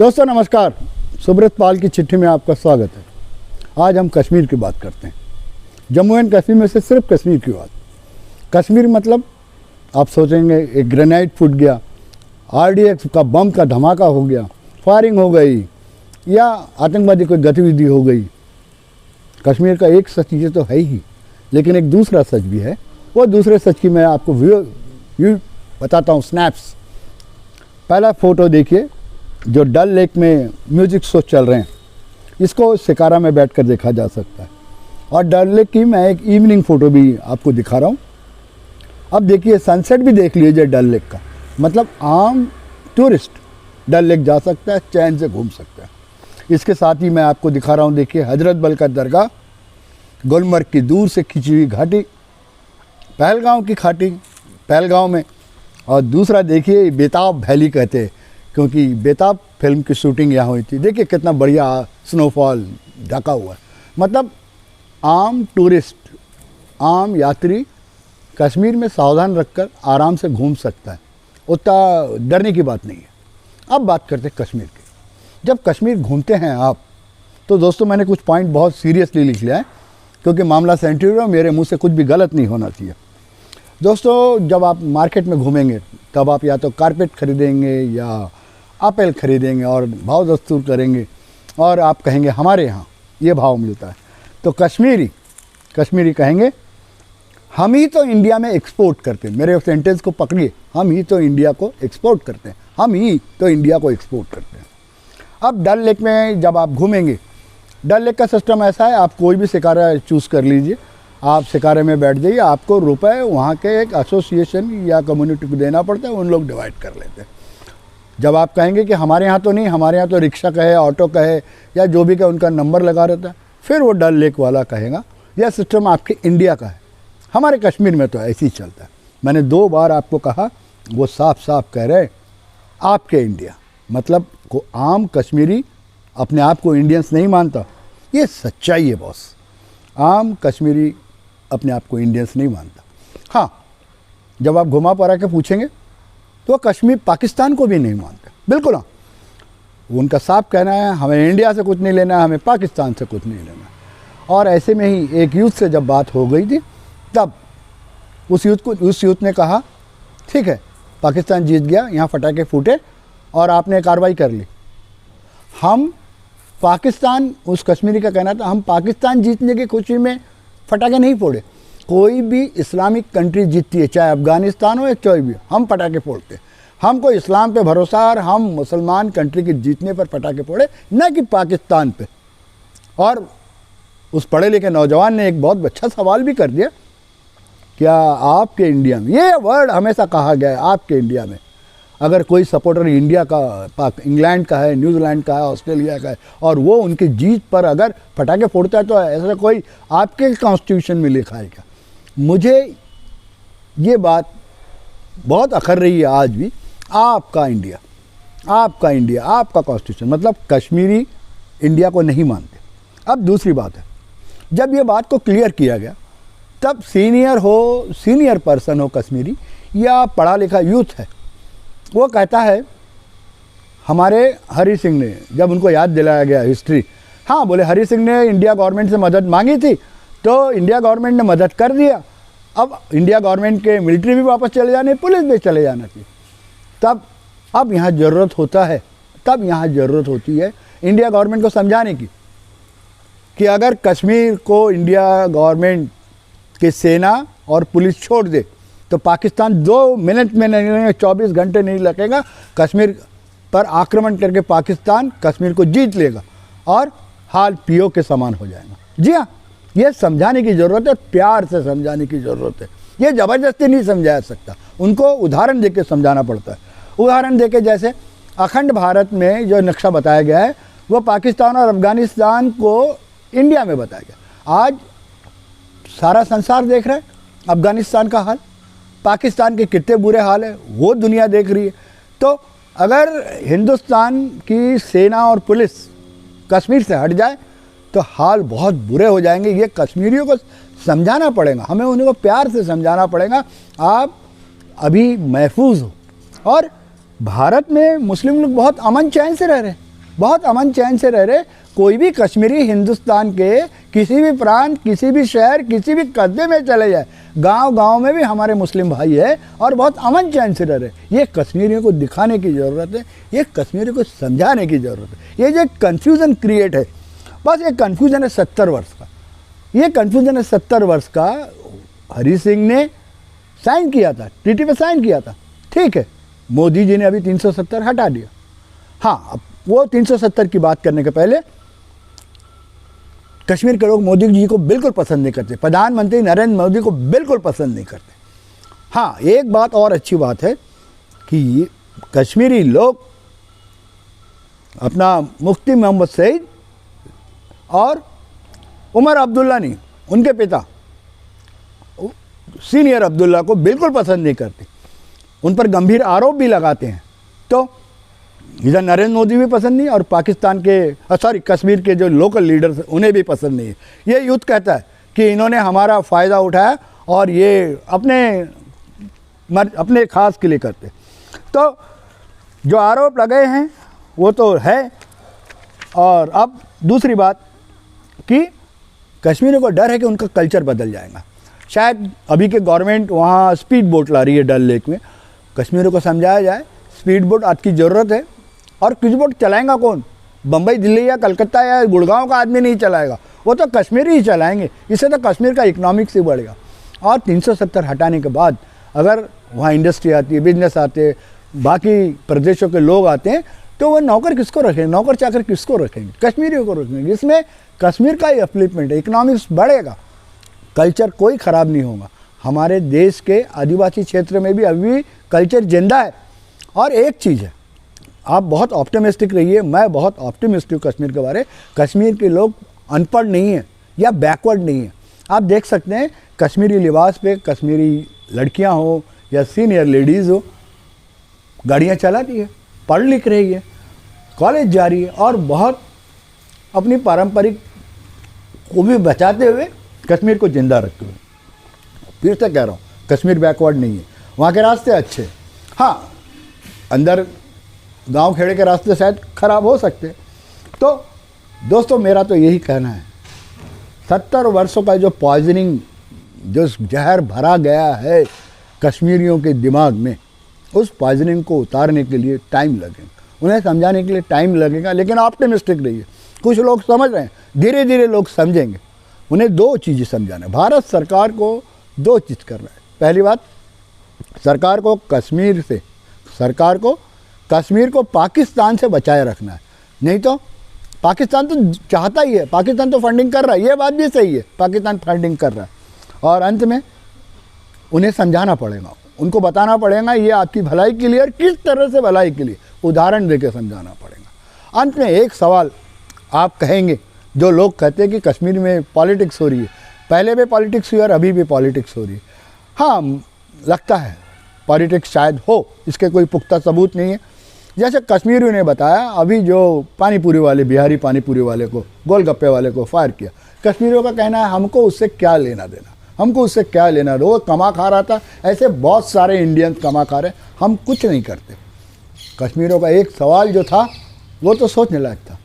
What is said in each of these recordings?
दोस्तों नमस्कार, सुब्रत पाल की चिट्ठी में आपका स्वागत है। आज हम कश्मीर की बात करते हैं। जम्मू एंड कश्मीर में से सिर्फ कश्मीर की बात। कश्मीर मतलब आप सोचेंगे एक ग्रेनेड फूट गया, आरडीएक्स का बम का धमाका हो गया, फायरिंग हो गई या आतंकवादी कोई गतिविधि हो गई। कश्मीर का एक सच ये तो है ही, लेकिन एक दूसरा सच भी है। वो दूसरे सच की मैं आपको व्यू बताता हूँ। स्नैप्स। पहला फ़ोटो देखिए, जो डल लेक में म्यूजिक शो चल रहे हैं, इसको शिकारा में बैठकर देखा जा सकता है। और डल लेक की मैं एक इवनिंग फ़ोटो भी आपको दिखा रहा हूँ। अब देखिए, सनसेट भी देख लीजिए डल लेक का। मतलब आम टूरिस्ट डल लेक जा सकता है, चैन से घूम सकता है। इसके साथ ही मैं आपको दिखा रहा हूँ, देखिए हजरत बल का दरगाह, गुलमर्ग की दूर से खिंची हुई घाटी, पहलगांव की घाटी पहलगांव में। और दूसरा देखिए बेताब वैली कहते हैं, क्योंकि बेताब फिल्म की शूटिंग यहाँ हुई थी। देखिए कितना बढ़िया स्नोफॉल ढका हुआ है। मतलब आम टूरिस्ट, आम यात्री कश्मीर में सावधान रखकर आराम से घूम सकता है, उतना डरने की बात नहीं है। अब बात करते हैं कश्मीर की। जब कश्मीर घूमते हैं आप, तो दोस्तों मैंने कुछ पॉइंट बहुत सीरियसली लिख लिया है, क्योंकि मामला सेंसिटिव है, मेरे मुंह से कुछ भी गलत नहीं होना चाहिए। दोस्तों, जब आप मार्केट में घूमेंगे तब आप या तो कारपेट खरीदेंगे या एप्पल खरीदेंगे और भाव दस्तूर करेंगे, और आप कहेंगे हमारे यहाँ ये भाव मिलता है। तो कश्मीरी कहेंगे हम ही तो इंडिया में एक्सपोर्ट करते हैं। मेरे सेंटेंस को पकड़िए, हम ही तो इंडिया को एक्सपोर्ट करते हैं, हम ही तो इंडिया को एक्सपोर्ट करते हैं। अब डल लेक में जब आप घूमेंगे, डल लेक का सिस्टम ऐसा है, आप कोई भी शिकारा चूज़ कर लीजिए, आप शिकारे में बैठ जाइए। आपको रुपए वहाँ के एक एसोसिएशन या कम्युनिटी को देना पड़ता है, उन लोग डिवाइड कर लेते हैं। जब आप कहेंगे कि हमारे यहाँ तो नहीं, हमारे यहाँ तो रिक्शा कहे, ऑटो कहे या जो भी कहे, उनका नंबर लगा रहता है, फिर वो डल लेक वाला कहेगा यह सिस्टम आपके इंडिया का है। हमारे कश्मीर में तो ऐसे ही चलता है। मैंने 2 बार आपको कहा, वो साफ साफ कह रहे आपके इंडिया। मतलब को आम कश्मीरी अपने आप को इंडियंस नहीं मानता, ये सच्चाई है बॉस। आम कश्मीरी अपने आप को इंडियंस नहीं मानता। हाँ, जब आप घुमा पड़ा के पूछेंगे तो कश्मीर पाकिस्तान को भी नहीं मानते। बिल्कुल हाँ, उनका साफ कहना है हमें इंडिया से कुछ नहीं लेना है, हमें पाकिस्तान से कुछ नहीं लेना है। और ऐसे में ही एक यूथ से जब बात हो गई थी, तब उस यूथ ने कहा ठीक है, पाकिस्तान जीत गया, यहाँ फटाके फूटे और आपने कार्रवाई कर ली। हम पाकिस्तान, उस कश्मीरी का कहना था, हम पाकिस्तान जीतने की खुशी में फटाके नहीं फोड़े। कोई भी इस्लामिक कंट्री जीतती है, चाहे अफ़गानिस्तान हो या कोई भी, हम पटाखे फोड़ते। हमको इस्लाम पे भरोसा और हम मुसलमान कंट्री के जीतने पर पटाखे फोड़े, न कि पाकिस्तान पे। और उस पढ़े लिखे नौजवान ने एक बहुत अच्छा सवाल भी कर दिया, क्या आपके इंडिया में, ये वर्ड हमेशा कहा गया है, आपके इंडिया में अगर कोई सपोर्टर इंडिया का, इंग्लैंड का है, न्यूजीलैंड का है, ऑस्ट्रेलिया का है, और वो उनकी जीत पर अगर पटाखे फोड़ता है, तो ऐसा कोई आपके कॉन्स्टिट्यूशन में लिखा है क्या? मुझे ये बात बहुत अखर रही है आज भी। आपका इंडिया, आपका इंडिया, आपका कॉन्स्टिट्यूशन, मतलब कश्मीरी इंडिया को नहीं मानते। अब दूसरी बात है, जब ये बात को क्लियर किया गया, तब सीनियर पर्सन हो कश्मीरी या पढ़ा लिखा यूथ है, वो कहता है हमारे हरि सिंह ने, जब उनको याद दिलाया गया हिस्ट्री, हाँ बोले हरि सिंह ने इंडिया गवर्नमेंट से मदद मांगी थी, तो इंडिया गवर्नमेंट ने मदद कर दिया। अब इंडिया गवर्नमेंट के मिलिट्री भी वापस चले जाने, पुलिस भी चले जाना चाहिए। तब अब यहाँ ज़रूरत होती है इंडिया गवर्नमेंट को समझाने की, कि अगर कश्मीर को इंडिया गवर्नमेंट की सेना और पुलिस छोड़ दे, तो पाकिस्तान 2 मिनट में नहीं, 24 घंटे नहीं लगेगा, कश्मीर पर आक्रमण करके पाकिस्तान कश्मीर को जीत लेगा और हाल पीओ के समान हो जाएगा। जी हाँ, ये समझाने की ज़रूरत है, प्यार से समझाने की ज़रूरत है। ये ज़बरदस्ती नहीं समझा सकता, उनको उदाहरण देके समझाना पड़ता है। उदाहरण देके, जैसे अखंड भारत में जो नक्शा बताया गया है, वो पाकिस्तान और अफ़गानिस्तान को इंडिया में बताया गया। आज सारा संसार देख रहा है अफ़गानिस्तान का हाल, पाकिस्तान के कितने बुरे हाल है वो दुनिया देख रही है। तो अगर हिंदुस्तान की सेना और पुलिस कश्मीर से हट जाए तो हाल बहुत बुरे हो जाएंगे। ये कश्मीरियों को समझाना पड़ेगा, हमें उनको प्यार से समझाना पड़ेगा, आप अभी महफूज हो। और भारत में मुस्लिम लोग बहुत अमन चैन से रह रहे हैं, बहुत अमन चैन से रह रहे। कोई भी कश्मीरी हिंदुस्तान के किसी भी प्रांत, किसी भी शहर, किसी भी कस्बे में चले जाए, गांव-गांव में भी हमारे मुस्लिम भाई है और बहुत अमन चैन से रह रहे। ये कश्मीरियों को दिखाने की ज़रूरत है, ये कश्मीरियों को समझाने की ज़रूरत है। ये जो कन्फ्यूज़न क्रिएट है, बस एक कन्फ्यूज़न है 70 वर्ष का। ये कन्फ्यूज़न है 70 वर्ष का। हरी सिंह ने साइन किया था, ट्रीटी पे साइन किया था, ठीक है। मोदी जी ने अभी 370 हटा दिया। हाँ, अब वो 370 की बात करने के पहले कश्मीर के लोग मोदी जी को बिल्कुल पसंद नहीं करते, प्रधानमंत्री नरेंद्र मोदी को बिल्कुल पसंद नहीं करते। हाँ, एक बात और अच्छी बात है कि कश्मीरी लोग अपना मुफ्ती मोहम्मद सईद और उमर अब्दुल्ला नहीं, उनके पिता सीनियर अब्दुल्ला को बिल्कुल पसंद नहीं करते, उन पर गंभीर आरोप भी लगाते हैं। तो इधर नरेंद्र मोदी भी पसंद नहीं और पाकिस्तान के कश्मीर के जो लोकल लीडर्स उन्हें भी पसंद नहीं है। ये युद्ध कहता है कि इन्होंने हमारा फ़ायदा उठाया और ये अपने खास के लिए करते। तो जो आरोप लगे हैं वो तो है। और अब दूसरी बात कि कश्मीरियों को डर है कि उनका कल्चर बदल जाएगा। शायद अभी के गवर्नमेंट वहाँ स्पीड बोट ला रही है डल लेक में, कश्मीरियों को समझाया जाए स्पीड बोट आज की ज़रूरत है। और कुछ बोट चलाएगा कौन? बम्बई, दिल्ली या कलकत्ता या गुड़गांव का आदमी नहीं चलाएगा, वो तो कश्मीरी ही चलाएंगे। इससे तो कश्मीर का इकोनॉमिक्स ही बढ़ेगा। और 370 हटाने के बाद अगर वहाँ इंडस्ट्री आती है, बिजनेस आते हैं, बाकी प्रदेशों के लोग आते हैं, तो वो नौकर किसको रखेंगे? नौकर चाकर किसको रखेंगे? कश्मीरियों को रखेंगे। इसमें कश्मीर का ही अपलिफ्टमेंट है, इकोनॉमिक्स बढ़ेगा, कल्चर कोई ख़राब नहीं होगा। हमारे देश के आदिवासी क्षेत्र में भी अभी कल्चर जिंदा है। और एक चीज़ है, आप बहुत ऑप्टिमिस्टिक रहिए, मैं बहुत ऑप्टिमिस्टिक हूँ कश्मीर के बारे। कश्मीर के लोग अनपढ़ नहीं हैं या बैकवर्ड नहीं हैं। आप देख सकते हैं कश्मीरी लिबास पे कश्मीरी लड़कियां हो या सीनियर लेडीज़ हो, गाड़ियां चलाती है, पढ़ लिख रही है, कॉलेज जा रही है और बहुत अपनी पारंपरिक को भी बचाते हुए कश्मीर को जिंदा रखते हुए। फिर से कह रहा हूँ, कश्मीर बैकवर्ड नहीं है, वहाँ के रास्ते अच्छे। हाँ, अंदर गांव खेड़े के रास्ते शायद ख़राब हो सकते। तो दोस्तों, मेरा तो यही कहना है, 70 वर्षों का जो पॉइजनिंग, जो जहर भरा गया है कश्मीरियों के दिमाग में, उस पॉइजनिंग को उतारने के लिए टाइम लगेगा, उन्हें समझाने के लिए टाइम लगेगा। लेकिन ऑप्टिमिस्टिक रहिए, कुछ लोग समझ रहे हैं, धीरे धीरे लोग समझेंगे। उन्हें दो चीज़ें समझाना है। भारत सरकार को दो चीज़ करना है। पहली बात, सरकार को कश्मीर को पाकिस्तान से बचाए रखना है। नहीं तो पाकिस्तान तो चाहता ही है, पाकिस्तान तो फंडिंग कर रहा है, ये बात भी सही है, पाकिस्तान फंडिंग कर रहा है। और अंत में उन्हें समझाना पड़ेगा, उनको बताना पड़ेगा ये आपकी भलाई के लिए और किस तरह से भलाई के लिए, उदाहरण देकर समझाना पड़ेगा। अंत में एक सवाल आप कहेंगे, जो लोग कहते हैं कि कश्मीर में पॉलिटिक्स हो रही है, पहले भी पॉलिटिक्स हुई और अभी भी पॉलिटिक्स हो रही है। हाँ, लगता है पॉलिटिक्स शायद हो, इसके कोई पुख्ता सबूत नहीं है। जैसे कश्मीरियों ने बताया, अभी जो पानीपुरी वाले, बिहारी पानीपुरी वाले को, गोलगप्पे वाले को फायर किया, कश्मीरियों का कहना है हमको उससे क्या लेना देना, हमको उससे क्या लेना दो, वो कमा खा रहा था, ऐसे बहुत सारे इंडियंस कमा खा रहे, हम कुछ नहीं करते। कश्मीरियों का एक सवाल जो था वो तो सोचने लायक था।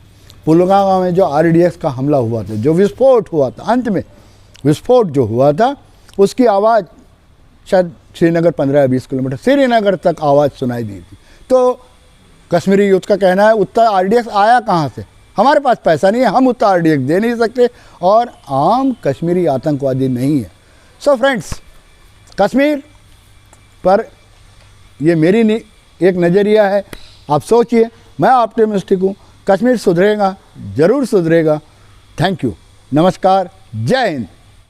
पुलवामा में जो RDX का हमला हुआ था, जो विस्फोट हुआ था, अंत में विस्फोट जो हुआ था, उसकी आवाज़ शायद श्रीनगर 15 या 20 किलोमीटर श्रीनगर तक आवाज़ सुनाई दी थी। तो कश्मीरी यूथ का कहना है उतना RDX आया कहाँ से? हमारे पास पैसा नहीं है, हम उतना RDX दे नहीं सकते और आम कश्मीरी आतंकवादी नहीं है। सो फ्रेंड्स, कश्मीर पर ये मेरी एक नज़रिया है, आप सोचिए। मैं ऑप्टिमिस्टिक हूँ, कश्मीर सुधरेगा, ज़रूर सुधरेगा। थैंक यू, नमस्कार, जय हिंद।